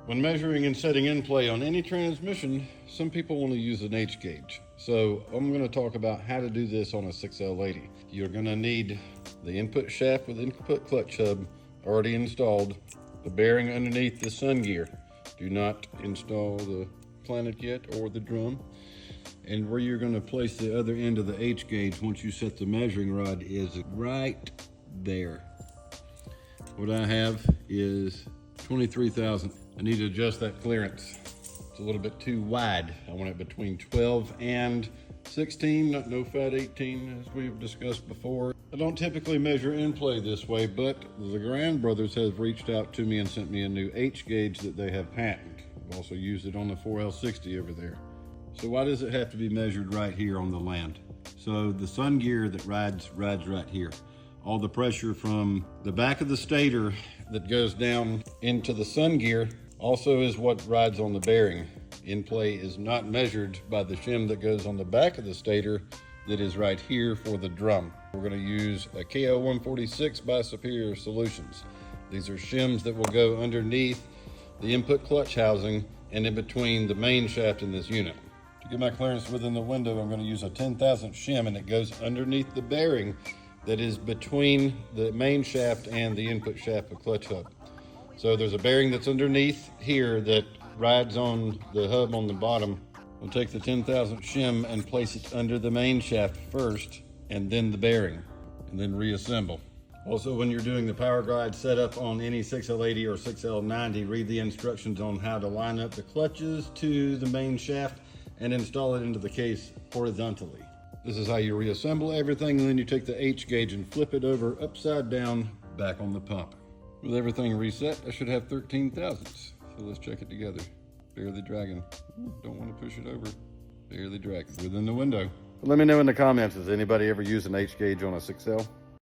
When measuring and setting in play on any transmission, some people want to use an H gauge. So I'm going to talk about how to do this on a 6L80. You're going to need the input shaft with input clutch hub already installed, the bearing underneath the sun gear. Do not install the planet yet or the drum. And where you're going to place the other end of the H gauge once you set the measuring rod is right there. What I have is 23 thousandths. I need to adjust that clearance. It's a little bit too wide. I want it between 12 and 16, no fat 18 as we've discussed before. I don't typically measure in play this way, but the Grand Brothers have reached out to me and sent me a new H gauge that they have patented. I've also used it on the 4L60 over there. So why does it have to be measured right here on the land? So the sun gear that rides right here. All the pressure from the back of the stator that goes down into the sun gear also is what rides on the bearing. In play is not measured by the shim that goes on the back of the stator that is right here for the drum. We're going to use a KO146 by Superior Solutions. These are shims that will go underneath the input clutch housing and in between the main shaft in this unit. To get my clearance within the window, I'm going to use a 10,000 shim, and it goes underneath the bearing that is between the main shaft and the input shaft of clutch hub. So there's a bearing that's underneath here that rides on the hub on the bottom. We'll take the 10,000 shim and place it under the main shaft first, and then the bearing, and then reassemble. Also, when you're doing the power glide setup on any 6L80 or 6L90, read the instructions on how to line up the clutches to the main shaft and install it into the case horizontally. This is how you reassemble everything, and then you take the H gauge and flip it over upside down back on the pump. With everything reset, I should have 13 thousandths. So let's check it together. Barely dragging. Don't want to push it over. Barely dragging. Within the window. Let me know in the comments, has anybody ever used an H gauge on a 6L?